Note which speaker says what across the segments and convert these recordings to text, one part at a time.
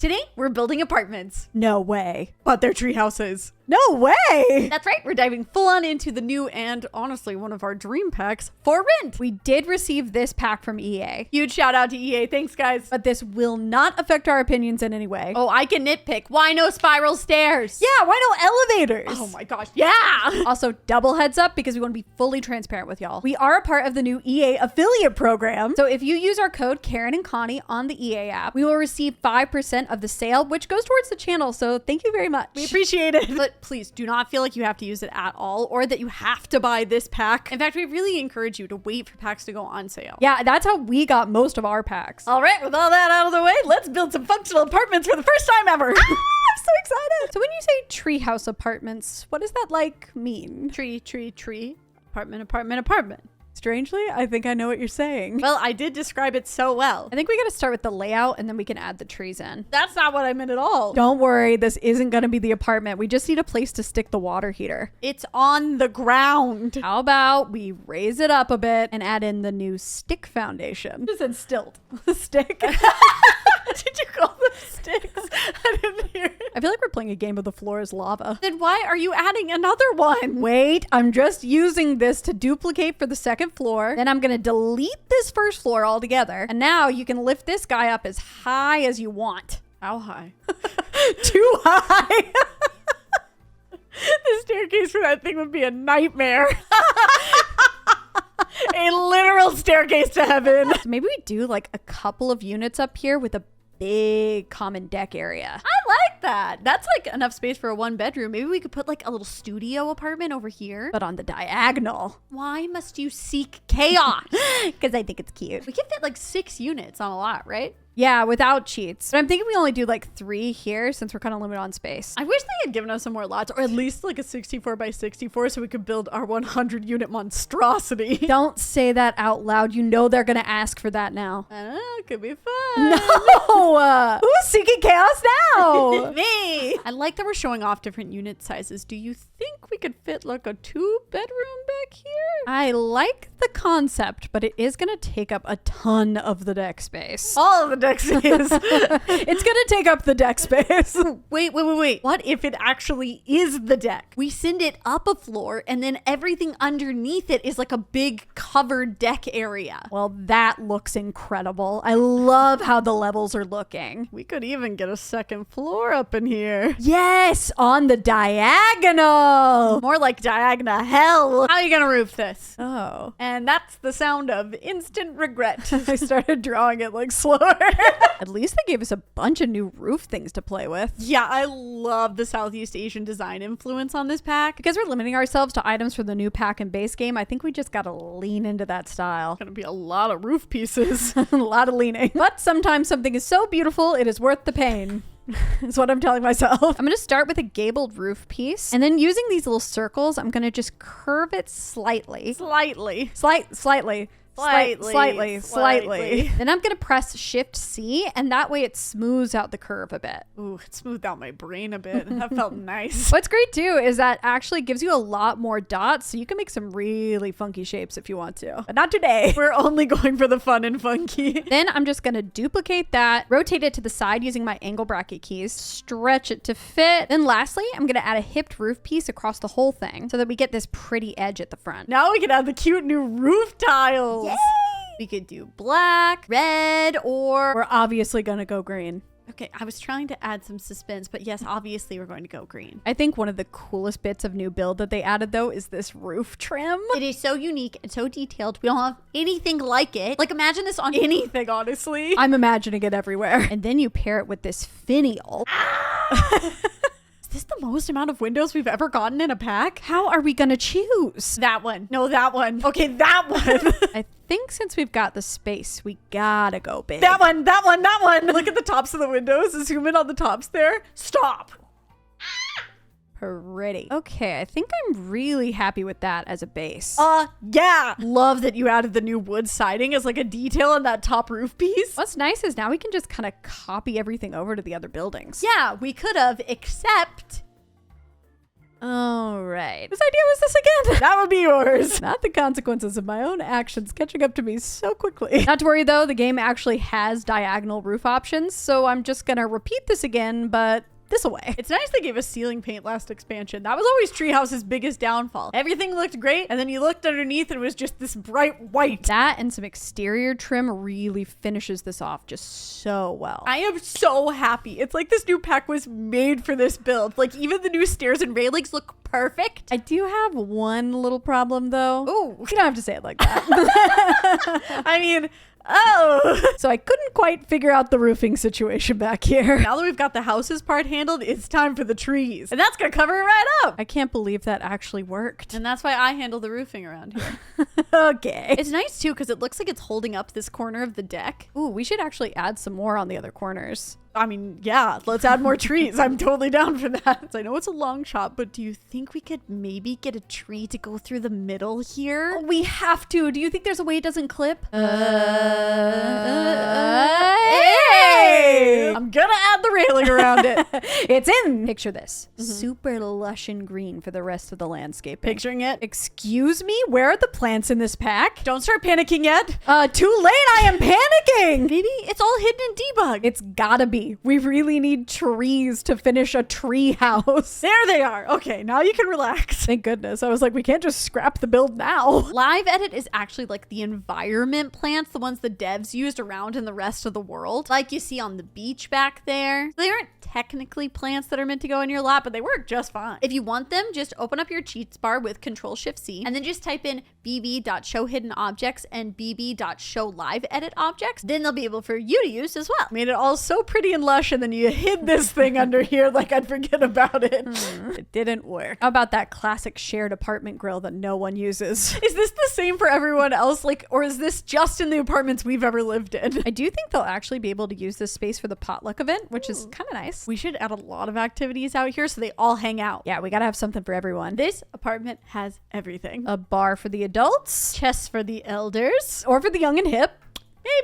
Speaker 1: Today, we're building apartments.
Speaker 2: No way.
Speaker 1: But they're tree houses.
Speaker 2: No way!
Speaker 1: That's right, we're diving full on into the new and honestly one of our dream packs for rent.
Speaker 2: We did receive this pack from EA.
Speaker 1: Huge shout out to EA, thanks guys.
Speaker 2: But this will not affect our opinions in any way.
Speaker 1: Oh, I can nitpick. Why no spiral stairs?
Speaker 2: Yeah, why no elevators?
Speaker 1: Oh my gosh, yeah!
Speaker 2: Also, double heads up because we want to be fully transparent with y'all. We are a part of the new EA affiliate program. So if you use our code CarynandConnie on the EA app, we will receive 5% of the sale, which goes towards the channel. So thank you very much.
Speaker 1: We appreciate it. But please do not feel like you have to use it at all or that you have to buy this pack. In fact, we really encourage you to wait for packs to go on sale.
Speaker 2: Yeah, that's how we got most of our packs.
Speaker 1: All right, with all that out of the way, let's build some functional apartments for the first time ever.
Speaker 2: I'm so excited. So when you say treehouse apartments, what does that like mean?
Speaker 1: Tree, apartment, apartment, apartment.
Speaker 2: Strangely, I think I know what you're saying.
Speaker 1: Well, I did describe it so well.
Speaker 2: I think we got to start with the layout and then we can add the trees in.
Speaker 1: That's not what I meant at all.
Speaker 2: Don't worry, this isn't going to be the apartment. We just need a place to stick the water heater.
Speaker 1: It's on the ground.
Speaker 2: How about we raise it up a bit and add in the new stick foundation?
Speaker 1: You said stilt.
Speaker 2: Stick.
Speaker 1: Did you call them sticks? I didn't hear it.
Speaker 2: I feel like we're playing a game of the floor is lava.
Speaker 1: Then why are you adding another one?
Speaker 2: Wait, I'm just using this to duplicate for the second floor. Then I'm going to delete this first floor altogether. And now you can lift this guy up as high as you want.
Speaker 1: How high?
Speaker 2: Too high.
Speaker 1: The staircase for that thing would be a nightmare. A literal staircase to heaven.
Speaker 2: So maybe we do like a couple of units up here with a big common deck area.
Speaker 1: I like that. That's like enough space for a 1-bedroom. Maybe we could put like a little studio apartment over here.
Speaker 2: But on the diagonal.
Speaker 1: Why must you seek chaos?
Speaker 2: Because I think it's cute.
Speaker 1: We can fit like 6 units on a lot, right?
Speaker 2: Yeah, without cheats. But I'm thinking we only do like 3 here since we're kind of limited on space.
Speaker 1: I wish they had given us some more lots, or at least like a 64 by 64 so we could build our 100 unit monstrosity.
Speaker 2: Don't say that out loud. You know they're going to ask for that now.
Speaker 1: I don't know, it could be fun.
Speaker 2: No! Who's seeking chaos now?
Speaker 1: Me! I like that we're showing off different unit sizes. Do you think we could fit like a 2-bedroom back here?
Speaker 2: I like the concept, but it is going to take up a ton of the deck space.
Speaker 1: All of the deck space.
Speaker 2: It's going to take up the deck space.
Speaker 1: Wait. What if it actually is the deck? We send it up a floor and then everything underneath it is like a big covered deck area.
Speaker 2: Well, that looks incredible. I love how the levels are looking.
Speaker 1: We could even get a second floor up in here.
Speaker 2: Yes, on the diagonal.
Speaker 1: More like diagonal hell. How are you gonna roof this?
Speaker 2: Oh.
Speaker 1: And that's the sound of instant regret.
Speaker 2: I started drawing it like slower. At least they gave us a bunch of new roof things to play with.
Speaker 1: Yeah, I love the Southeast Asian design influence on this pack.
Speaker 2: Because we're limiting ourselves to items from the new pack and base game, I think we just gotta lean into that style.
Speaker 1: Gonna be a lot of roof pieces.
Speaker 2: A lot of leaning. But sometimes something is so beautiful, it is worth the pain. Is what I'm telling myself. I'm going to start with a gabled roof piece. And then using these little circles, I'm going to just curve it slightly.
Speaker 1: Slightly.
Speaker 2: Slightly. Then I'm going to press Shift C, and that way it smooths out the curve a bit.
Speaker 1: Ooh, it smoothed out my brain a bit. That felt nice.
Speaker 2: What's great too is that actually gives you a lot more dots, so you can make some really funky shapes if you want to. But not today.
Speaker 1: We're only going for the fun and funky.
Speaker 2: Then I'm just going to duplicate that, rotate it to the side using my angle bracket keys, stretch it to fit. Then lastly, I'm going to add a hipped roof piece across the whole thing so that we get this pretty edge at the front.
Speaker 1: Now we can add the cute new roof tiles.
Speaker 2: Yay!
Speaker 1: We could do black, red, or...
Speaker 2: We're obviously going to go green.
Speaker 1: Okay, I was trying to add some suspense, but yes, obviously we're going to go green.
Speaker 2: I think one of the coolest bits of new build that they added though is this roof trim.
Speaker 1: It is so unique and so detailed. We don't have anything like it. Like imagine this on anything, honestly.
Speaker 2: I'm imagining it everywhere. And then you pair it with this finial.
Speaker 1: Is this the most amount of windows we've ever gotten in a pack?
Speaker 2: How are we gonna choose?
Speaker 1: That one. No, that one. Okay, that one.
Speaker 2: I think since we've got the space, we gotta go big.
Speaker 1: That one. Look at the tops of the windows. Zoom in on the tops there. Stop.
Speaker 2: Pretty. Okay, I think I'm really happy with that as a base.
Speaker 1: Yeah. Love that you added the new wood siding as like a detail on that top roof piece.
Speaker 2: What's nice is now we can just kind of copy everything over to the other buildings.
Speaker 1: Yeah, we could have, except
Speaker 2: All right. Whose idea was this again?
Speaker 1: That would be yours.
Speaker 2: Not the consequences of my own actions catching up to me so quickly. Not to worry though, the game actually has diagonal roof options, so I'm just gonna repeat this again, but this away.
Speaker 1: It's nice they gave us ceiling paint last expansion. That was always Treehouse's biggest downfall. Everything looked great, and then you looked underneath and it was just this bright white.
Speaker 2: That and some exterior trim really finishes this off just so well.
Speaker 1: I am so happy. It's like this new pack was made for this build. Like even the new stairs and railings look perfect.
Speaker 2: I do have one little problem though.
Speaker 1: Oh,
Speaker 2: you don't have to say it like that.
Speaker 1: I mean, oh.
Speaker 2: So I couldn't quite figure out the roofing situation back here.
Speaker 1: Now that we've got the houses part handled, it's time for the trees. And that's gonna cover it right up.
Speaker 2: I can't believe that actually worked.
Speaker 1: And that's why I handle the roofing around here.
Speaker 2: Okay.
Speaker 1: It's nice too because it looks like it's holding up this corner of the deck.
Speaker 2: Ooh, we should actually add some more on the other corners.
Speaker 1: I mean, yeah, let's add more trees. I'm totally down for that. So I know it's a long shot, but do you think we could maybe get a tree to go through the middle here?
Speaker 2: Oh, we have to. Do you think there's a way it doesn't clip?
Speaker 1: Hey! I'm gonna add the railing around it.
Speaker 2: It's in. Picture this. Super lush and green for the rest of the landscape.
Speaker 1: Picturing it.
Speaker 2: Excuse me? Where are the plants in this pack?
Speaker 1: Don't start panicking yet.
Speaker 2: Too late. I am panicking.
Speaker 1: Maybe it's all hidden in debug.
Speaker 2: It's gotta be. We really need trees to finish a tree house.
Speaker 1: There they are. Okay, now you can relax.
Speaker 2: Thank goodness. I was like, we can't just scrap the build now.
Speaker 1: Live Edit is actually like the environment plants, the ones the devs used around in the rest of the world. Like you see on the beach back there. They aren't technically plants that are meant to go in your lap, but they work just fine. If you want them, just open up your cheats bar with Control-Shift-C and then just type in bb.showHiddenObjects and bb.showLiveEditObjects. Then they'll be able for you to use as well. Made it all so pretty and lush, and then you hid this thing under here like I'd forget about it.
Speaker 2: It didn't work. How about that classic shared apartment grill that no one uses?
Speaker 1: Is this the same for everyone else? Like, or is this just in the apartments we've ever lived in?
Speaker 2: I do think they'll actually be able to use this space for the potluck event, which is kind of nice.
Speaker 1: We should add a lot of activities out here so they all hang out.
Speaker 2: Yeah, we gotta have something for everyone.
Speaker 1: This apartment has everything.
Speaker 2: A bar for the adults,
Speaker 1: Chess for the elders,
Speaker 2: or for the young and hip.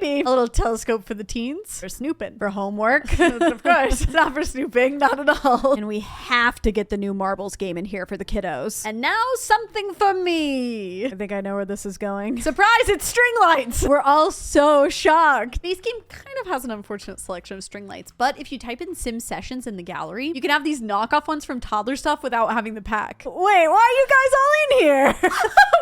Speaker 1: Maybe a little telescope for the teens. For snooping.
Speaker 2: For homework.
Speaker 1: Of course. It's not for snooping. Not at all.
Speaker 2: And we have to get the new marbles game in here for the kiddos.
Speaker 1: And now something for me.
Speaker 2: I think I know where this is going.
Speaker 1: Surprise, it's string lights.
Speaker 2: We're all so shocked.
Speaker 1: Base game kind of has an unfortunate selection of string lights, but if you type in Sim Sessions in the gallery, you can have these knockoff ones from Toddler Stuff without having the pack.
Speaker 2: Wait, why are you guys all in here?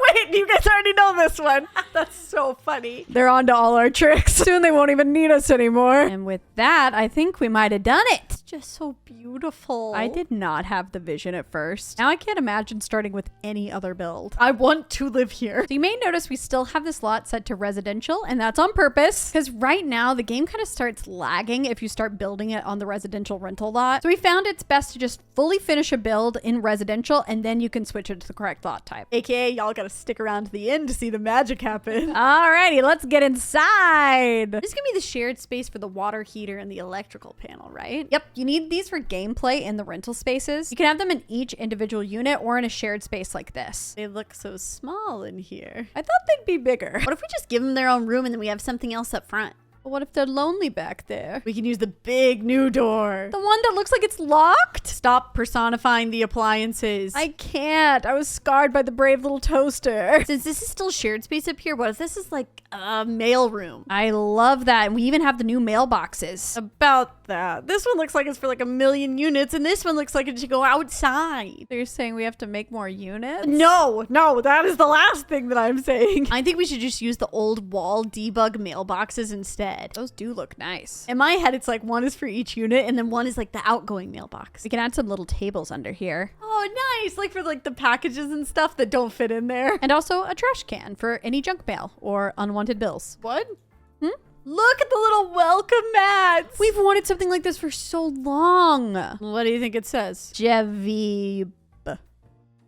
Speaker 1: Wait, you guys already know this one. That's so funny.
Speaker 2: They're on to all our tricks. Soon they won't even need us anymore. And with that, I think we might have done it.
Speaker 1: It's just so beautiful.
Speaker 2: I did not have the vision at first. Now I can't imagine starting with any other build.
Speaker 1: I want to live here.
Speaker 2: So you may notice we still have this lot set to residential, and that's on purpose because right now the game kind of starts lagging if you start building it on the residential rental lot. So we found it's best to just fully finish a build in residential and then you can switch it to the correct lot type.
Speaker 1: AKA y'all gotta stick around to the end to see the magic happen.
Speaker 2: Alrighty, let's get inside.
Speaker 1: This is gonna be the shared space for the water heater and the electrical panel, right?
Speaker 2: Yep, you need these for gameplay in the rental spaces. You can have them in each individual unit or in a shared space like this.
Speaker 1: They look so small in here.
Speaker 2: I thought they'd be bigger.
Speaker 1: What if we just give them their own room and then we have something else up front?
Speaker 2: But what if they're lonely back there?
Speaker 1: We can use the big new door.
Speaker 2: The one that looks like it's locked?
Speaker 1: Stop personifying the appliances.
Speaker 2: I can't. I was scarred by the brave little toaster.
Speaker 1: Since this is still shared space up here, what if this is like a mail room?
Speaker 2: I love that. And we even have the new mailboxes.
Speaker 1: About that. This one looks like it's for like 1 million units, and this one looks like it should go outside.
Speaker 2: So you're saying we have to make more units?
Speaker 1: No, that is the last thing that I'm saying. I think we should just use the old wall debug mailboxes instead.
Speaker 2: Those do look nice.
Speaker 1: In my head, it's like one is for each unit, and then one is like the outgoing mailbox.
Speaker 2: We can add some little tables under here.
Speaker 1: Oh, nice. Like for like the packages and stuff that don't fit in there.
Speaker 2: And also a trash can for any junk mail or unwanted bills.
Speaker 1: What? Look at the little welcome mats.
Speaker 2: We've wanted something like this for so long.
Speaker 1: What do you think it says?
Speaker 2: Jevib.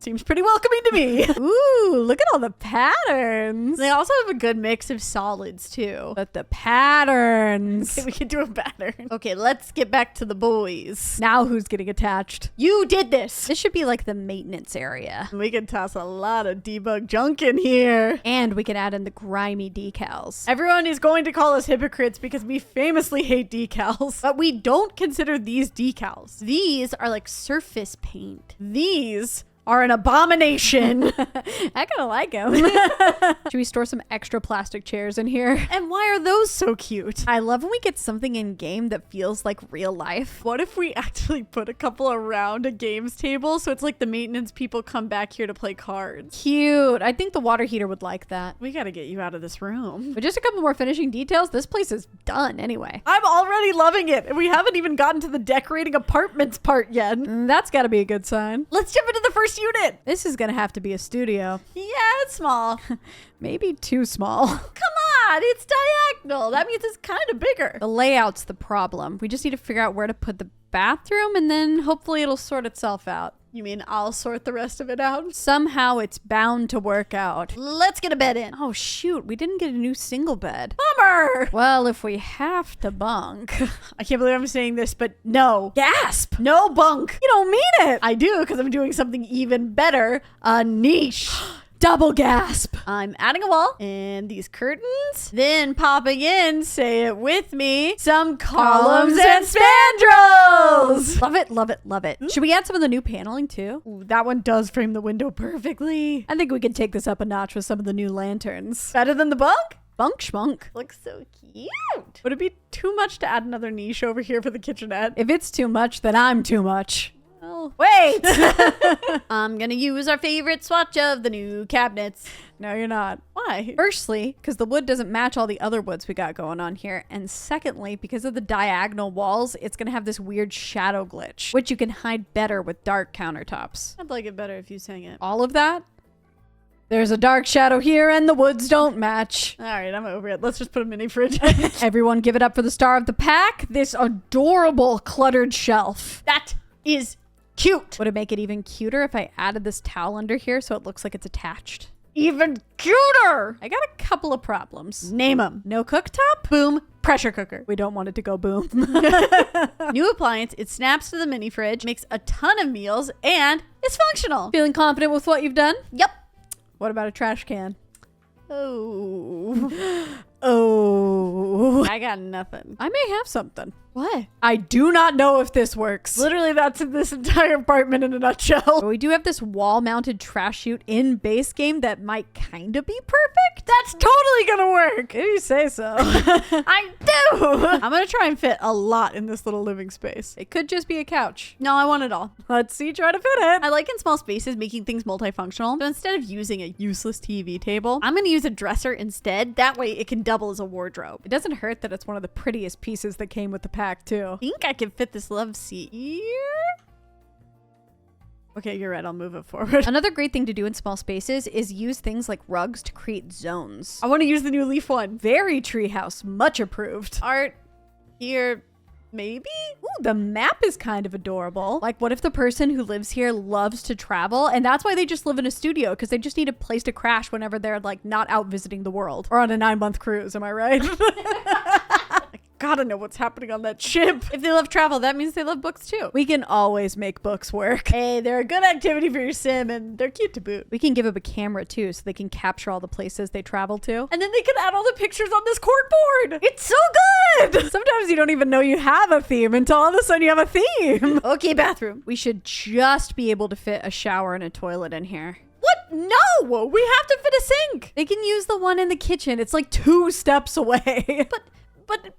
Speaker 1: Seems pretty welcoming to me.
Speaker 2: Ooh, look at all the patterns.
Speaker 1: They also have a good mix of solids too.
Speaker 2: But the patterns.
Speaker 1: Okay, we can do a pattern. Okay, let's get back to the boys.
Speaker 2: Now who's getting attached?
Speaker 1: You did this.
Speaker 2: This should be like the maintenance area.
Speaker 1: We can toss a lot of debug junk in here.
Speaker 2: And we can add in the grimy decals.
Speaker 1: Everyone is going to call us hypocrites because we famously hate decals. But we don't consider these decals. These are like surface paint. These are an abomination.
Speaker 2: I kind of like them. Should we store some extra plastic chairs in here?
Speaker 1: And why are those so cute?
Speaker 2: I love when we get something in game that feels like real life.
Speaker 1: What if we actually put a couple around a games table so it's like the maintenance people come back here to play cards?
Speaker 2: Cute. I think the water heater would like that.
Speaker 1: We gotta get you out of this room.
Speaker 2: But just a couple more finishing details. This place is done anyway.
Speaker 1: I'm already loving it, and we haven't even gotten to the decorating apartments part yet.
Speaker 2: That's gotta be a good sign.
Speaker 1: Let's jump into the first unit.
Speaker 2: This is gonna have to be a studio.
Speaker 1: Yeah, it's small.
Speaker 2: Maybe too small.
Speaker 1: Come on, it's diagonal. That means it's kind of bigger.
Speaker 2: The layout's the problem. We just need to figure out where to put the bathroom and then hopefully it'll sort itself out.
Speaker 1: You mean I'll sort the rest of it out?
Speaker 2: Somehow it's bound to work out.
Speaker 1: Let's get a bed in.
Speaker 2: Oh shoot, we didn't get a new single bed.
Speaker 1: Bummer.
Speaker 2: Well, if we have to bunk.
Speaker 1: I can't believe I'm saying this, but no.
Speaker 2: Gasp!
Speaker 1: No bunk.
Speaker 2: You don't mean it!
Speaker 1: I do, because I'm doing something even better. A niche.
Speaker 2: Double gasp!
Speaker 1: I'm adding a wall and these curtains. Then popping in, say it with me, some columns and spandrels.
Speaker 2: Love it, love it, love it. Should we add some of the new paneling too?
Speaker 1: Ooh, that one does frame the window perfectly.
Speaker 2: I think we can take this up a notch with some of the new lanterns.
Speaker 1: Better than the bunk?
Speaker 2: Bunk schmunk.
Speaker 1: Looks so cute. Would it be too much to add another niche over here for the kitchenette?
Speaker 2: If it's too much, then I'm too much.
Speaker 1: Oh, wait. I'm gonna use our favorite swatch of the new cabinets.
Speaker 2: No, you're not.
Speaker 1: Why?
Speaker 2: Firstly, because the wood doesn't match all the other woods we got going on here. And secondly, because of the diagonal walls, it's going to have this weird shadow glitch, which you can hide better with dark countertops.
Speaker 1: I'd like it better if you sang it.
Speaker 2: All of that? There's a dark shadow here and the woods don't match.
Speaker 1: All right, I'm over it. Let's just put a mini fridge.
Speaker 2: Everyone give it up for the star of the pack, this adorable cluttered shelf.
Speaker 1: That is cute.
Speaker 2: Would it make it even cuter if I added this towel under here so it looks like it's attached?
Speaker 1: Even cuter.
Speaker 2: I got a couple of problems.
Speaker 1: Name them.
Speaker 2: No cooktop?
Speaker 1: Boom. Pressure cooker.
Speaker 2: We don't want it to go boom.
Speaker 1: New appliance. It snaps to the mini fridge, makes a ton of meals, and it's functional.
Speaker 2: Feeling confident with what you've done?
Speaker 1: Yep.
Speaker 2: What about a trash can?
Speaker 1: Oh.
Speaker 2: Oh.
Speaker 1: I got nothing.
Speaker 2: I may have something.
Speaker 1: What?
Speaker 2: I do not know if this works.
Speaker 1: Literally, that's this entire apartment in a nutshell.
Speaker 2: But we do have this wall-mounted trash chute in base game that might kind of be perfect.
Speaker 1: That's totally gonna work.
Speaker 2: If you say so.
Speaker 1: I do. I'm gonna try and fit a lot in this little living space.
Speaker 2: It could just be a couch.
Speaker 1: No, I want it all.
Speaker 2: Let's see, try to fit it.
Speaker 1: I like in small spaces making things multifunctional. So instead of using a useless TV table, I'm gonna use a dresser instead. That way it can double as a wardrobe.
Speaker 2: It doesn't hurt that it's one of the prettiest pieces that came with the pack too.
Speaker 1: I think I can fit this love seat here. Okay, you're right. I'll move it forward.
Speaker 2: Another great thing to do in small spaces is use things like rugs to create zones.
Speaker 1: I want to use the new leaf one.
Speaker 2: Very treehouse, much approved.
Speaker 1: Art here, maybe?
Speaker 2: Ooh, the map is kind of adorable. Like, what if the person who lives here loves to travel and that's why they just live in a studio, because they just need a place to crash whenever they're like not out visiting the world or on a 9-month cruise. Am I right?
Speaker 1: Gotta know what's happening on that ship. If they love travel, that means they love books too.
Speaker 2: We can always make books work.
Speaker 1: Hey, they're a good activity for your sim and they're cute to boot.
Speaker 2: We can give them a camera too so they can capture all the places they travel to.
Speaker 1: And then they can add all the pictures on this corkboard. It's so good.
Speaker 2: Sometimes you don't even know you have a theme until all of a sudden you have a theme.
Speaker 1: Okay, bathroom.
Speaker 2: We should just be able to fit a shower and a toilet in here.
Speaker 1: What? No, we have to fit a sink.
Speaker 2: They can use the one in the kitchen. It's like 2 steps away.
Speaker 1: But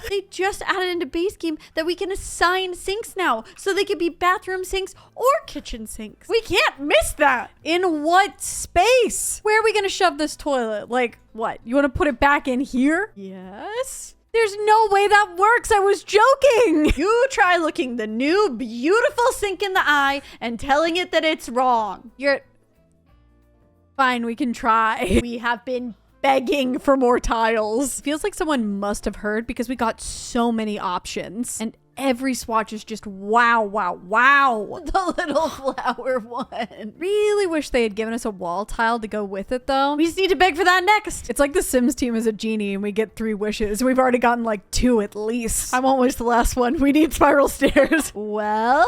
Speaker 1: they just added into base game that we can assign sinks now, so they could be bathroom sinks or kitchen sinks. We can't miss that.
Speaker 2: In what space? Where are we gonna shove this toilet? Like, what? You wanna put it back in here?
Speaker 1: Yes.
Speaker 2: There's no way that works. I was joking.
Speaker 1: You try looking the new beautiful sink in the eye and telling it that it's wrong.
Speaker 2: You're fine. We can try.
Speaker 1: We have been begging for more tiles.
Speaker 2: Feels like someone must have heard because we got so many options and every swatch is just wow, wow, wow.
Speaker 1: The little flower one.
Speaker 2: Really wish they had given us a wall tile to go with it though.
Speaker 1: We just need to beg for that next.
Speaker 2: It's like the Sims team is a genie and we get 3 wishes. We've already gotten like 2 at least.
Speaker 1: I won't wish the last one. We need spiral stairs. Well,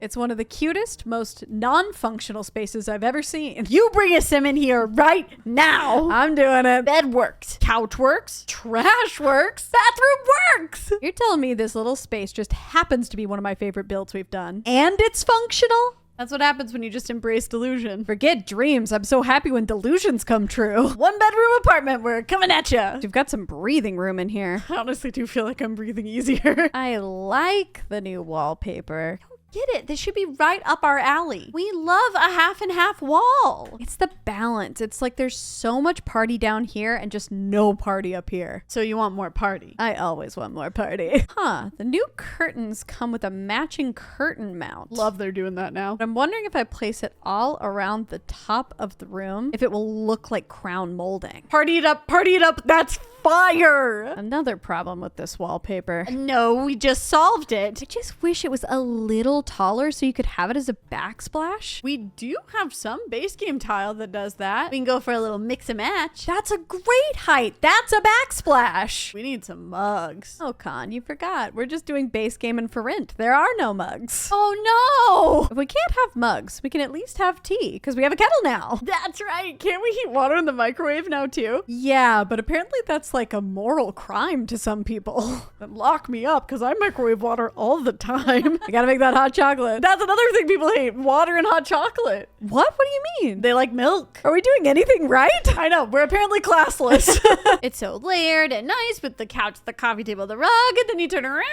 Speaker 2: it's one of the cutest, most non-functional spaces I've ever seen.
Speaker 1: you bring a sim in here right now.
Speaker 2: I'm doing it.
Speaker 1: Bed works. Couch works. Trash works. Bathroom works.
Speaker 2: You're telling me this little space just happens to be one of my favorite builds we've done. And it's functional?
Speaker 1: That's what happens when you just embrace delusion.
Speaker 2: Forget dreams. I'm so happy when delusions come true.
Speaker 1: 1 bedroom apartment. We're coming at you.
Speaker 2: You've got some breathing room in here.
Speaker 1: I honestly do feel like I'm breathing easier.
Speaker 2: I like the new wallpaper.
Speaker 1: Get it? This should be right up our alley. We love a half and half wall.
Speaker 2: It's the balance. It's like there's so much party down here and just no party up here.
Speaker 1: So you want more party?
Speaker 2: I always want more party. Huh. The new curtains come with a matching curtain mount.
Speaker 1: Love they're doing that now.
Speaker 2: But I'm wondering if I place it all around the top of the room, if it will look like crown molding.
Speaker 1: Party it up. Party it up. That's fire.
Speaker 2: Another problem with this wallpaper.
Speaker 1: No, we just solved it.
Speaker 2: I just wish it was a little taller so you could have it as a backsplash.
Speaker 1: We do have some base game tile that does that. We can go for a little mix and match.
Speaker 2: That's a great height. That's a backsplash.
Speaker 1: We need some mugs.
Speaker 2: Oh, Con, you forgot. We're just doing base game and for rent. There are no mugs.
Speaker 1: Oh no!
Speaker 2: If we can't have mugs, we can at least have tea because we have a kettle now.
Speaker 1: That's right. Can't we heat water in the microwave now too?
Speaker 2: Yeah, but apparently that's like a moral crime to some people.
Speaker 1: Then lock me up because I microwave water all the time.
Speaker 2: I gotta make that hot chocolate.
Speaker 1: That's another thing people hate. Water and hot chocolate.
Speaker 2: What? What do you mean?
Speaker 1: They like milk.
Speaker 2: Are we doing anything right?
Speaker 1: I know. We're apparently classless. It's so layered and nice with the couch, the coffee table, the rug, and then you turn around.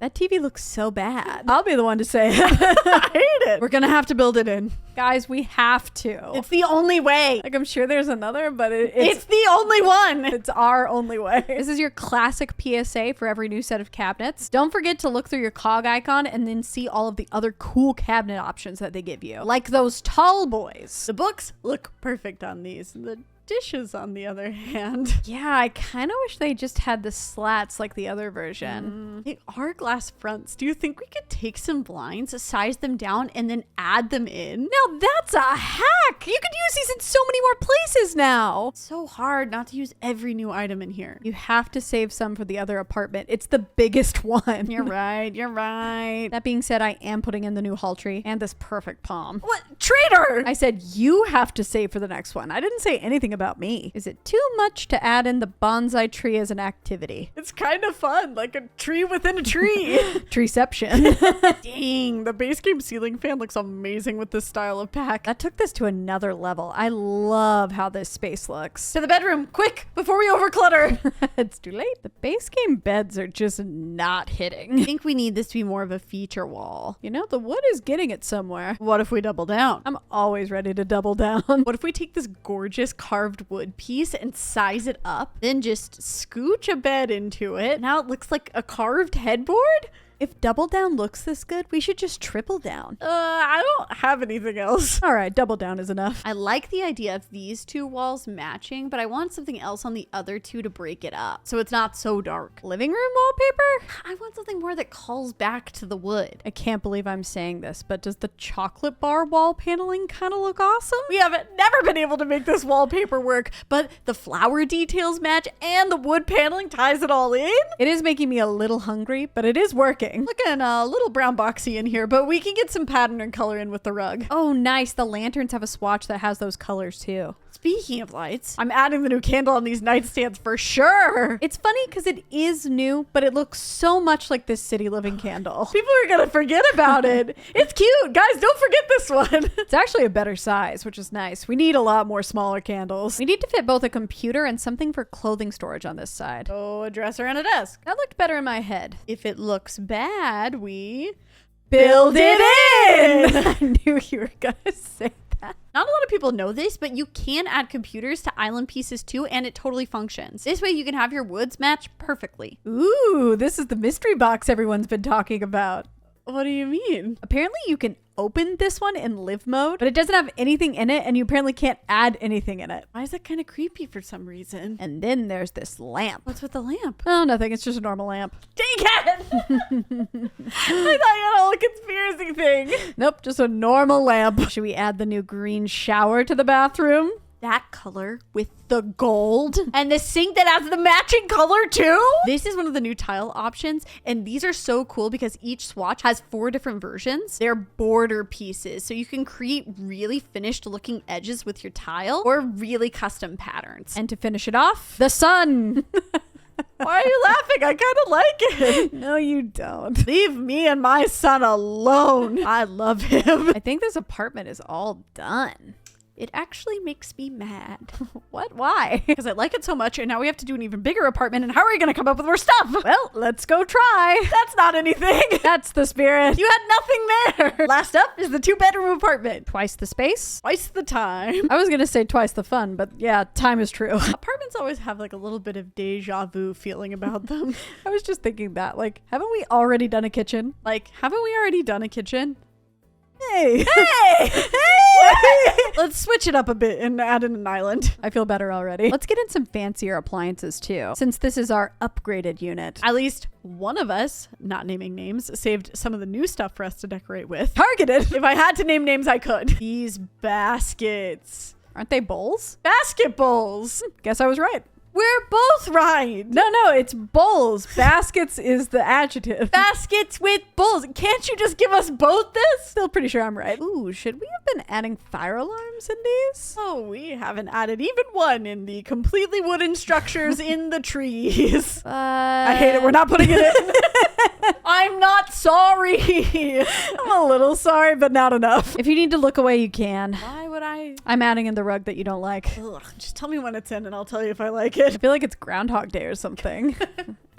Speaker 2: That TV looks so bad. I'll be the one to say it.
Speaker 1: I hate it. We're going to have to build it in.
Speaker 2: Guys, we have to.
Speaker 1: It's the only way.
Speaker 2: Like, I'm sure there's another, but
Speaker 1: it's the only one.
Speaker 2: It's our only way. This is your classic PSA for every new set of cabinets. Don't forget to look through your cog icon and then see all of the other cool cabinet options that they give you. Like those tall boys.
Speaker 1: The books look perfect on these. The dishes, on the other hand.
Speaker 2: Yeah, I kind of wish they just had the slats like the other version.
Speaker 1: They are glass fronts. Do you think we could take some blinds, size them down, and then add them in?
Speaker 2: Now that's a hack! You could use these in so many more places now!
Speaker 1: It's so hard not to use every new item in here.
Speaker 2: You have to save some for the other apartment. It's the biggest one.
Speaker 1: You're right. You're right.
Speaker 2: That being said, I am putting in the new hall tree and this perfect palm.
Speaker 1: What? Traitor!
Speaker 2: I said you have to save for the next one. I didn't say anything about me. Is it too much to add in the bonsai tree as an activity?
Speaker 1: It's kind of fun, like a tree within a tree.
Speaker 2: Treeception.
Speaker 1: Dang, the base game ceiling fan looks amazing with this style of pack.
Speaker 2: That took this to another level. I love how this space looks.
Speaker 1: To the bedroom, quick, before we overclutter.
Speaker 2: It's too late. The base game beds are just not hitting.
Speaker 1: I think we need this to be more of a feature wall.
Speaker 2: You know, the wood is getting it somewhere.
Speaker 1: What if we double down?
Speaker 2: I'm always ready to double down.
Speaker 1: What if we take this gorgeous carved wood piece and size it up, then just scooch a bed into it? Now it looks like a carved headboard?
Speaker 2: If double down looks this good, we should just triple down.
Speaker 1: I don't have anything else.
Speaker 2: All right, double down is enough.
Speaker 1: I like the idea of these two walls matching, but I want something else on the other two to break it up so it's not so dark.
Speaker 2: Living room wallpaper?
Speaker 1: I want something more that calls back to the wood.
Speaker 2: I can't believe I'm saying this, but does the chocolate bar wall paneling kind of look awesome?
Speaker 1: We have never been able to make this wallpaper work, but the flower details match and the wood paneling ties it all in.
Speaker 2: It is making me a little hungry, but it is working.
Speaker 1: Looking a little brown boxy in here, but we can get some pattern and color in with the rug.
Speaker 2: Oh, nice. The lanterns have a swatch that has those colors too.
Speaker 1: Speaking of lights, I'm adding the new candle on these nightstands for sure.
Speaker 2: It's funny because it is new, but it looks so much like this city living candle.
Speaker 1: People are gonna forget about it. It's cute. Guys, don't forget this one.
Speaker 2: It's actually a better size, which is nice. We need a lot more smaller candles. We need to fit both a computer and something for clothing storage on this side.
Speaker 1: Oh, a dresser and a desk.
Speaker 2: That looked better in my head.
Speaker 1: If it looks bad, we
Speaker 2: build it in. I knew you were gonna say that.
Speaker 1: Not a lot of people know this, but you can add computers to island pieces too, and it totally functions. This way you can have your woods match perfectly.
Speaker 2: Ooh, this is the mystery box everyone's been talking about.
Speaker 1: What do you mean?
Speaker 2: Apparently you can opened this one in live mode, but it doesn't have anything in it, and you apparently can't add anything in it.
Speaker 1: Why is that kind of creepy for some reason?
Speaker 2: And then there's this lamp.
Speaker 1: What's with the lamp?
Speaker 2: Oh, nothing. It's just a normal lamp.
Speaker 1: Dang it! I thought you had a whole conspiracy thing.
Speaker 2: Nope, just a normal lamp. Should we add the new green shower to the bathroom?
Speaker 1: That color with the gold and the sink that has the matching color too. This is one of the new tile options, and these are so cool because each swatch has 4 different versions. They're border pieces, so you can create really finished looking edges with your tile or really custom patterns.
Speaker 2: And to finish it off, the sun.
Speaker 1: Why are you laughing? I kind of like it.
Speaker 2: No, you don't.
Speaker 1: Leave me and my son alone. I love him.
Speaker 2: I think this apartment is all done.
Speaker 1: It actually makes me mad.
Speaker 2: What? Why?
Speaker 1: Because I like it so much, and now we have to do an even bigger apartment, and how are we going to come up with more stuff?
Speaker 2: Well, let's go try.
Speaker 1: That's not anything.
Speaker 2: That's the spirit.
Speaker 1: You had nothing there. Last up is the 2-bedroom apartment.
Speaker 2: Twice the space.
Speaker 1: Twice the time.
Speaker 2: I was going to say twice the fun, but yeah, time is true.
Speaker 1: Apartments always have like a little bit of deja vu feeling about them.
Speaker 2: I was just thinking that, like, haven't we already done a kitchen?
Speaker 1: Like, haven't we already done a kitchen?
Speaker 2: Hey.
Speaker 1: Hey! Let's switch it up a bit and add in an island.
Speaker 2: I feel better already. Let's get in some fancier appliances too, since this is our upgraded unit.
Speaker 1: At least one of us, not naming names, saved some of the new stuff for us to decorate with.
Speaker 2: Targeted.
Speaker 1: If I had to name names, I could. These baskets.
Speaker 2: Aren't they bowls?
Speaker 1: Basket bowls.
Speaker 2: Guess I was right.
Speaker 1: We're both right.
Speaker 2: No, it's bowls. Baskets is the adjective.
Speaker 1: Baskets with bowls. Can't you just give us both this?
Speaker 2: Still pretty sure I'm right. Ooh, should we have been adding fire alarms in these?
Speaker 1: Oh, we haven't added even one in the completely wooden structures in the trees. I hate it. We're not putting it in. I'm not sorry.
Speaker 2: I'm a little sorry, but not enough. If you need to look away, you can.
Speaker 1: Why would I?
Speaker 2: I'm adding in the rug that you don't like.
Speaker 1: Ugh, just tell me when it's in and I'll tell you if I like it.
Speaker 2: I feel like it's Groundhog Day or something.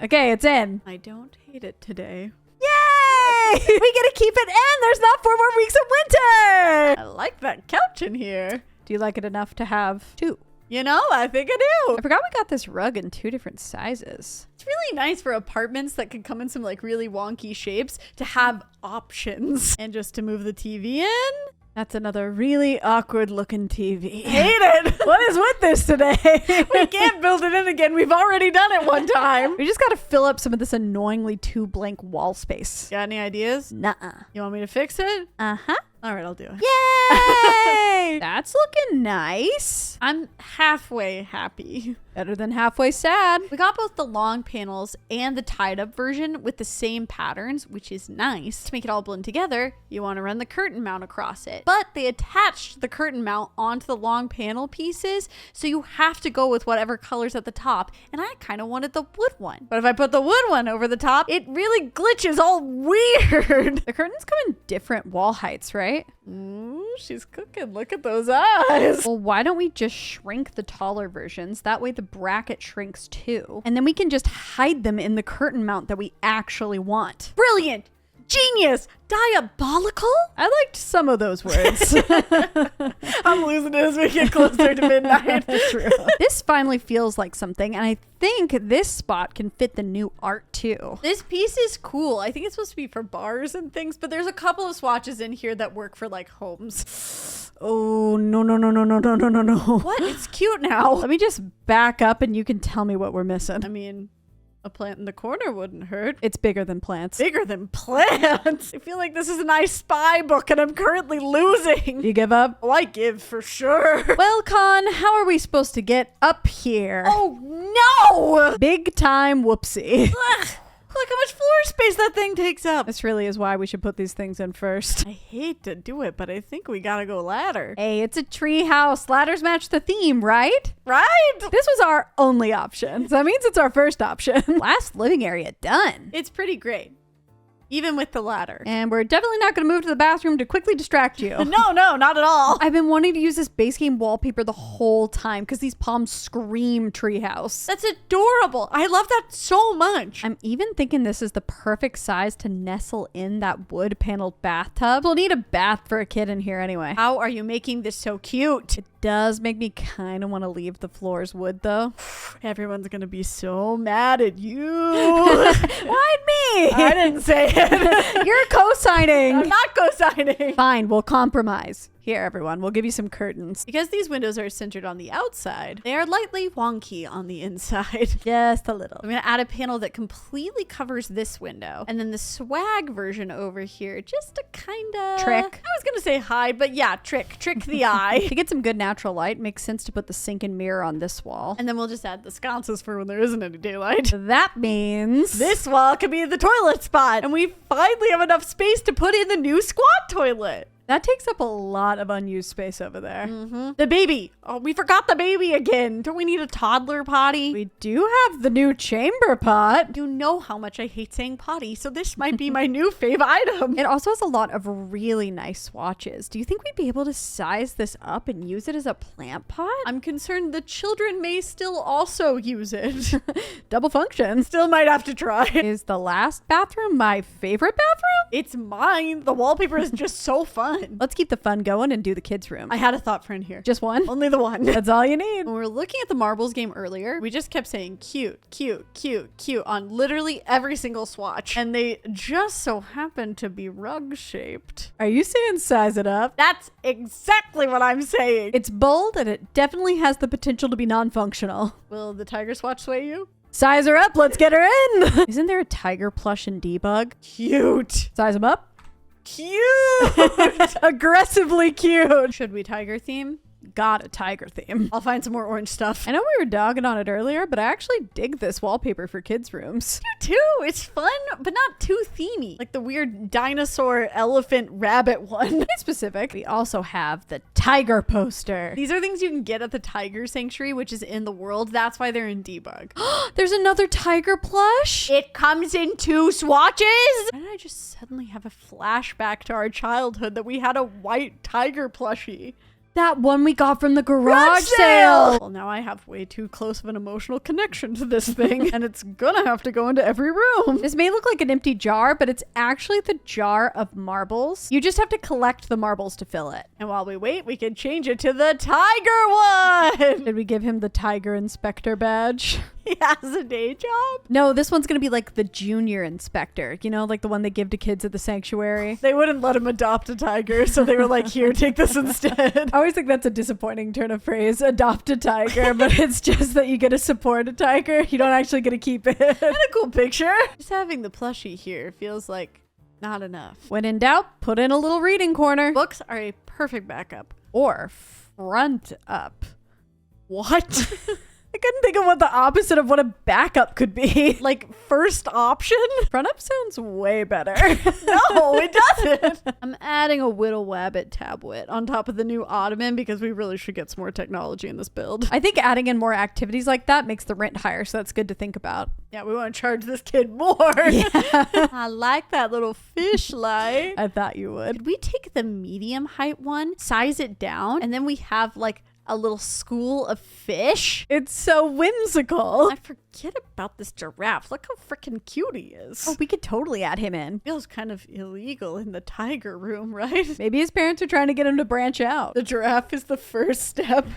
Speaker 2: Okay, it's in.
Speaker 1: I don't hate it today.
Speaker 2: Yay! We get to keep it in. There's not 4 more weeks of winter.
Speaker 1: I like that couch in here.
Speaker 2: Do you like it enough to have 2?
Speaker 1: You know, I think I do.
Speaker 2: I forgot we got this rug in 2 different sizes.
Speaker 1: It's really nice for apartments that can come in some like really wonky shapes to have options. And just to move the TV in.
Speaker 2: That's another really awkward looking TV.
Speaker 1: Hate it.
Speaker 2: What is with this today?
Speaker 1: We can't build it in again. We've already done it one time.
Speaker 2: We just got to fill up some of this annoyingly too blank wall space.
Speaker 1: Got any ideas?
Speaker 2: Nuh-uh.
Speaker 1: You want me to fix it?
Speaker 2: Uh-huh.
Speaker 1: All right, I'll do it.
Speaker 2: Yay! That's looking nice.
Speaker 1: I'm halfway happy.
Speaker 2: Better than halfway sad.
Speaker 1: We got both the long panels and the tied up version with the same patterns, which is nice. To make it all blend together, you want to run the curtain mount across it. But they attached the curtain mount onto the long panel pieces, so you have to go with whatever color's at the top. And I kind of wanted the wood one. But if I put the wood one over the top, it really glitches all weird.
Speaker 2: The curtains come in different wall heights, right?
Speaker 1: Ooh, she's cooking. Look at those eyes.
Speaker 2: Well, why don't we just shrink the taller versions? That way the bracket shrinks too. And then we can just hide them in the curtain mount that we actually want.
Speaker 1: Brilliant. Genius. Diabolical?
Speaker 2: I liked some of those words.
Speaker 1: I'm losing it as we get closer to midnight.
Speaker 2: True. This finally feels like something, and I think this spot can fit the new art too.
Speaker 1: This piece is cool. I think it's supposed to be for bars and things, but there's a couple of swatches in here that work for like homes.
Speaker 2: Oh, no.
Speaker 1: What? It's cute now.
Speaker 2: Let me just back up and you can tell me what we're missing.
Speaker 1: I mean, a plant in the corner wouldn't hurt.
Speaker 2: It's bigger than plants.
Speaker 1: Bigger than plants? I feel like this is an I Spy book and I'm currently losing.
Speaker 2: You give up?
Speaker 1: Oh, I give for sure.
Speaker 2: Well, Con, how are we supposed to get up here?
Speaker 1: Oh, no!
Speaker 2: Big time whoopsie.
Speaker 1: Ugh. Look how much floor space that thing takes up.
Speaker 2: This really is why we should put these things in first.
Speaker 1: I hate to do it, but I think we gotta go ladder.
Speaker 2: Hey, it's a tree house. Ladders match the theme, right?
Speaker 1: Right?
Speaker 2: This was our only option. So that means it's our first option. Last living area done.
Speaker 1: It's pretty great. Even with the ladder.
Speaker 2: And we're definitely not going to move to the bathroom to quickly distract you.
Speaker 1: No, not at all.
Speaker 2: I've been wanting to use this base game wallpaper the whole time because these palms scream treehouse.
Speaker 1: That's adorable. I love that so much.
Speaker 2: I'm even thinking this is the perfect size to nestle in that wood paneled bathtub. We'll need a bath for a kid in here anyway.
Speaker 1: How are you making this so cute?
Speaker 2: It does make me kind of want to leave the floors wood though.
Speaker 1: Everyone's going to be so mad at you.
Speaker 2: Why me?
Speaker 1: I didn't say it. it.
Speaker 2: You're co-signing.
Speaker 1: I'm not co-signing.
Speaker 2: Fine, we'll compromise. Here, everyone, we'll give you some curtains.
Speaker 1: Because these windows are centered on the outside, they are lightly wonky on the inside.
Speaker 2: Just a little.
Speaker 1: I'm going to add a panel that completely covers this window. And then the swag version over here, just to kind of...
Speaker 2: Trick.
Speaker 1: I was going to say hide, but yeah, trick the eye.
Speaker 2: To get some good natural light, makes sense to put the sink and mirror on this wall.
Speaker 1: And then we'll just add the sconces for when there isn't any daylight.
Speaker 2: That means...
Speaker 1: This wall could be the toilet spot. And we finally have enough space to put in the new squat toilet.
Speaker 2: That takes up a lot of unused space over there.
Speaker 1: The baby. Oh, we forgot the baby again. Don't we need a toddler potty?
Speaker 2: We do have the new chamber pot.
Speaker 1: You know how much I hate saying potty, so this might be my new fave item.
Speaker 2: It also has a lot of really nice swatches. Do you think we'd be able to size this up and use it as a plant pot?
Speaker 1: I'm concerned the children may still also use it.
Speaker 2: Double function.
Speaker 1: Still might have to try.
Speaker 2: Is the last bathroom my favorite bathroom?
Speaker 1: It's mine. The wallpaper is just so fun.
Speaker 2: Let's keep the fun going and do the kids' room.
Speaker 1: I had a thought for in here.
Speaker 2: Just one?
Speaker 1: Only the one.
Speaker 2: That's all you need.
Speaker 1: When we were looking at the marbles game earlier, we just kept saying cute, cute, cute, cute on literally every single swatch. And they just so happen to be rug shaped.
Speaker 2: Are you saying size it up?
Speaker 1: That's exactly what I'm saying.
Speaker 2: It's bold and it definitely has the potential to be non-functional.
Speaker 1: Will the tiger swatch sway you?
Speaker 2: Size her up. Let's get her in. Isn't there a tiger plush in Debug?
Speaker 1: Cute.
Speaker 2: Size him up.
Speaker 1: Cute.
Speaker 2: Aggressively cute.
Speaker 1: Should we tiger theme?
Speaker 2: Got a tiger theme.
Speaker 1: I'll find some more orange stuff.
Speaker 2: I know we were dogging on it earlier, but I actually dig this wallpaper for kids' rooms.
Speaker 1: You too. It's fun, but not too themey. Like the weird dinosaur, elephant, rabbit one.
Speaker 2: It's specific. We also have the tiger poster.
Speaker 1: These are things you can get at the tiger sanctuary, which is in the world. That's why they're in Debug.
Speaker 2: There's another tiger plush.
Speaker 1: It comes in 2 swatches. Why did I just suddenly have a flashback to our childhood that we had a white tiger plushie?
Speaker 2: That one we got from the garage sale.
Speaker 1: Well, now I have way too close of an emotional connection to this thing, and it's gonna have to go into every room.
Speaker 2: This may look like an empty jar, but it's actually the jar of marbles. You just have to collect the marbles to fill it.
Speaker 1: And while we wait, we can change it to the tiger one.
Speaker 2: Did we give him the tiger inspector badge?
Speaker 1: He has a day job?
Speaker 2: No, this one's gonna be like the junior inspector. You know, like the one they give to kids at the sanctuary.
Speaker 1: They wouldn't let him adopt a tiger, so they were like, here, take this instead.
Speaker 2: I always think that's a disappointing turn of phrase, adopt a tiger, but it's just that you get to support a tiger. You don't actually get to keep it.
Speaker 1: And a cool picture. Just having the plushie here feels like not enough.
Speaker 2: When in doubt, put in a little reading corner.
Speaker 1: Books are a perfect backup.
Speaker 2: Or front up.
Speaker 1: What?
Speaker 2: I couldn't think of what the opposite of what a backup could be.
Speaker 1: Like first option?
Speaker 2: Front up sounds way better.
Speaker 1: No, it doesn't. I'm adding a Whittle Wabbit tablet on top of the new ottoman because we really should get some more technology in this build.
Speaker 2: I think adding in more activities like that makes the rent higher, so that's good to think about.
Speaker 1: Yeah, we want to charge this kid more.
Speaker 2: Yeah.
Speaker 1: I like that little fish light.
Speaker 2: I thought you would.
Speaker 1: Could we take the medium height one, size it down, and then we have like a little school of fish?
Speaker 2: It's so whimsical.
Speaker 1: I forget about this giraffe. Look how freaking cute he is.
Speaker 2: Oh, we could totally add him in.
Speaker 1: Feels kind of illegal in the tiger room, right?
Speaker 2: Maybe his parents are trying to get him to branch out.
Speaker 1: The giraffe is the first step.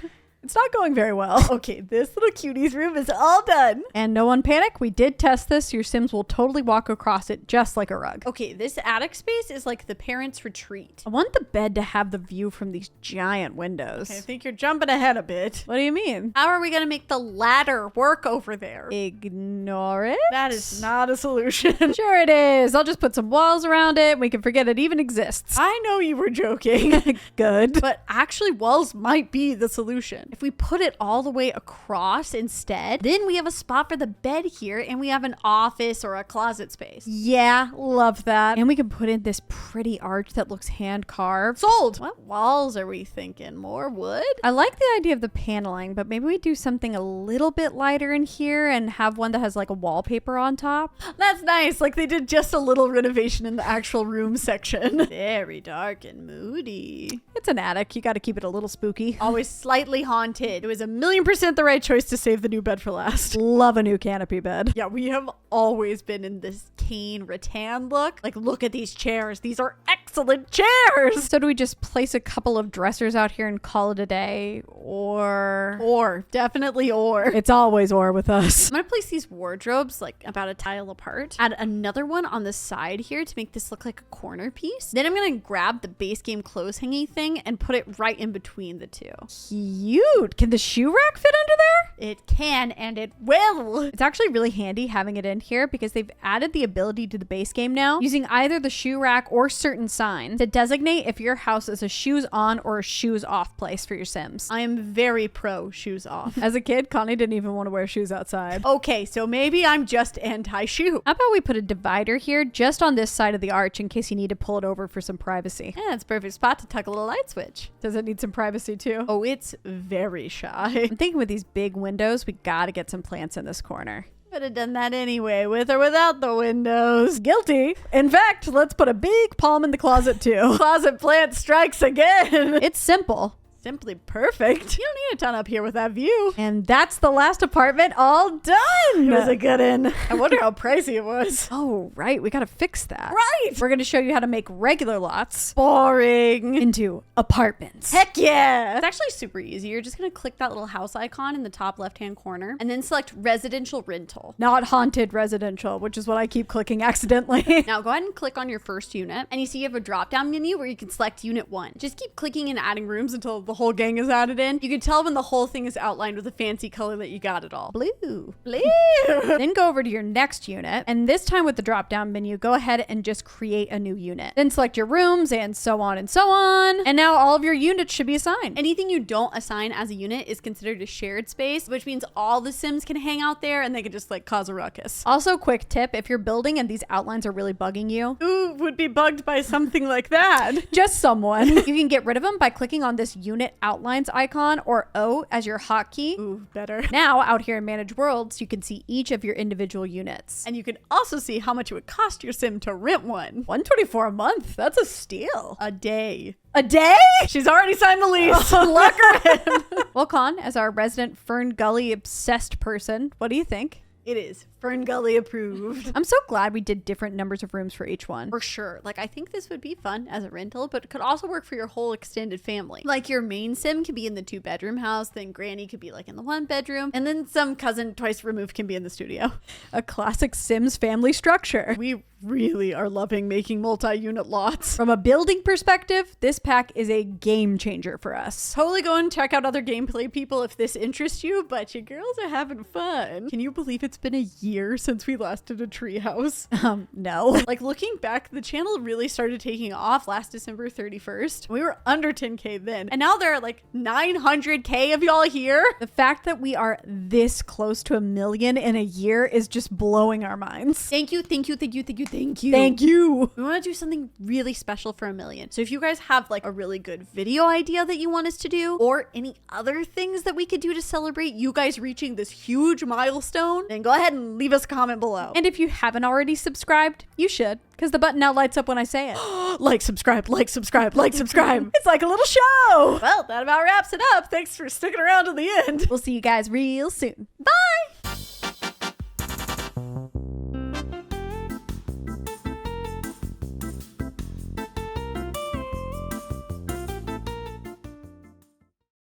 Speaker 2: It's not going very well.
Speaker 1: Okay, this little cutie's room is all done.
Speaker 2: And no one panic. We did test this. Your Sims will totally walk across it just like a rug.
Speaker 1: Okay, this attic space is like the parents' retreat.
Speaker 2: I want the bed to have the view from these giant windows.
Speaker 1: Okay, I think you're jumping ahead a bit.
Speaker 2: What do you mean?
Speaker 1: How are we going to make the ladder work over there?
Speaker 2: Ignore it?
Speaker 1: That is not a solution.
Speaker 2: Sure it is. I'll just put some walls around it. We can forget it even exists.
Speaker 1: I know you were joking.
Speaker 2: Good.
Speaker 1: But actually, walls might be the solution. If we put it all the way across instead, then we have a spot for the bed here and we have an office or a closet space.
Speaker 2: Yeah, love that. And we can put in this pretty arch that looks hand carved.
Speaker 1: Sold! What walls are we thinking? More wood?
Speaker 2: I like the idea of the paneling, but maybe we do something a little bit lighter in here and have one that has like a wallpaper on top.
Speaker 1: That's nice. Like they did just a little renovation in the actual room section. Very dark and moody.
Speaker 2: It's an attic. You got to keep it a little spooky.
Speaker 1: Always slightly haunted. It was 1,000,000% the right choice to save the new bed for last.
Speaker 2: Love a new canopy bed.
Speaker 1: Yeah, we have always been in this cane rattan look. Like, look at these chairs. These are excellent. excellent chairs.
Speaker 2: So do we just place a couple of dressers out here and call it a day? Or
Speaker 1: Definitely or.
Speaker 2: it's always or with us.
Speaker 1: I'm gonna place these wardrobes like about a tile apart. Add another one on the side here to make this look like a corner piece. Then I'm gonna grab the base game clothes hanging thing and put it right in between the two.
Speaker 2: Cute. Can the shoe rack fit under there?
Speaker 1: It can and it will.
Speaker 2: It's actually really handy having it in here because they've added the ability to the base game now using either the shoe rack or certain signs to designate if your house is a shoes on or a shoes off place for your Sims.
Speaker 1: I am very pro shoes off.
Speaker 2: As a kid, Connie didn't even want to wear shoes outside.
Speaker 1: Okay, so maybe I'm just anti-shoe.
Speaker 2: How about we put a divider here just on this side of the arch in case you need to pull it over for some privacy?
Speaker 1: Yeah, it's a perfect spot to tuck a little light switch.
Speaker 2: Does it need some privacy too?
Speaker 1: Oh, it's very shy.
Speaker 2: I'm thinking with these big windows, we gotta get some plants in this corner.
Speaker 1: Would have done that anyway, with or without the windows.
Speaker 2: Guilty. In fact, let's put a big palm in the closet too.
Speaker 1: Closet plant strikes again.
Speaker 2: It's simple.
Speaker 1: Simply perfect. You don't need a ton up here with that view.
Speaker 2: And that's the last apartment all done.
Speaker 1: It was a good one. I wonder how pricey it was.
Speaker 2: Oh, right. We got to fix that.
Speaker 1: Right.
Speaker 2: We're going to show you how to make regular lots
Speaker 1: Boring.
Speaker 2: into apartments.
Speaker 1: Heck yeah. It's actually super easy. You're just going to click that little house icon in the top left-hand corner and then select residential rental.
Speaker 2: Not haunted residential, which is what I keep clicking accidentally.
Speaker 1: Now go ahead and click on your first unit and you see you have a drop-down menu where you can select unit 1. Just keep clicking and adding rooms until the whole gang is added in. You can tell when the whole thing is outlined with a fancy color that you got it all.
Speaker 2: Blue.
Speaker 1: Blue.
Speaker 2: Then go over to your next unit, and this time with the drop-down menu, go ahead and just create a new unit. Then select your rooms and so on and so on. And now all of your units should be assigned.
Speaker 1: Anything you don't assign as a unit is considered a shared space, which means all the Sims can hang out there and they can just like cause a ruckus.
Speaker 2: Also, quick tip, if you're building and these outlines are really bugging you,
Speaker 1: Who would be bugged by something like that?
Speaker 2: just someone. You can get rid of them by clicking on this unit outlines icon or O as your hotkey.
Speaker 1: Ooh, better.
Speaker 2: Now, out here in Manage Worlds, you can see each of your individual units.
Speaker 1: And you can also see how much it would cost your Sim to rent one.
Speaker 2: $124 a month. That's a steal.
Speaker 1: A day.
Speaker 2: A day?
Speaker 1: She's already signed the lease. Lock her in.
Speaker 2: Well, Con, as our resident Fern Gully obsessed person, what do you think?
Speaker 1: It is Fern Gully approved.
Speaker 2: I'm so glad we did different numbers of rooms for each one.
Speaker 1: For sure. Like, I think this would be fun as a rental, but it could also work for your whole extended family. Like, your main Sim could be in the 2-bedroom house, then Granny could be like in the 1-bedroom, and then some cousin twice removed can be in the studio.
Speaker 2: A classic Sims family structure.
Speaker 1: We really are loving making multi-unit lots.
Speaker 2: From a building perspective, this pack is a game changer for us.
Speaker 1: Totally go and check out other gameplay people if this interests you, but your girls are having fun. Can you believe it's been a year since we last did a treehouse?
Speaker 2: No.
Speaker 1: Like, looking back, the channel really started taking off last December 31st. We were under 10K then, and now there are like 900K of y'all here.
Speaker 2: The fact that we are this close to 1 million in a year is just blowing our minds.
Speaker 1: Thank you, thank you, thank you, thank you, thank you.
Speaker 2: Thank you.
Speaker 1: We want to do something really special for 1 million. So if you guys have like a really good video idea that you want us to do, or any other things that we could do to celebrate you guys reaching this huge milestone, then go ahead and leave us a comment below.
Speaker 2: And if you haven't already subscribed, you should, because the button now lights up when I say it.
Speaker 1: Like, subscribe, like, subscribe, like, subscribe.
Speaker 2: It's like a little show.
Speaker 1: Well, that about wraps it up. Thanks for sticking around to the end.
Speaker 2: We'll see you guys real soon.
Speaker 1: Bye.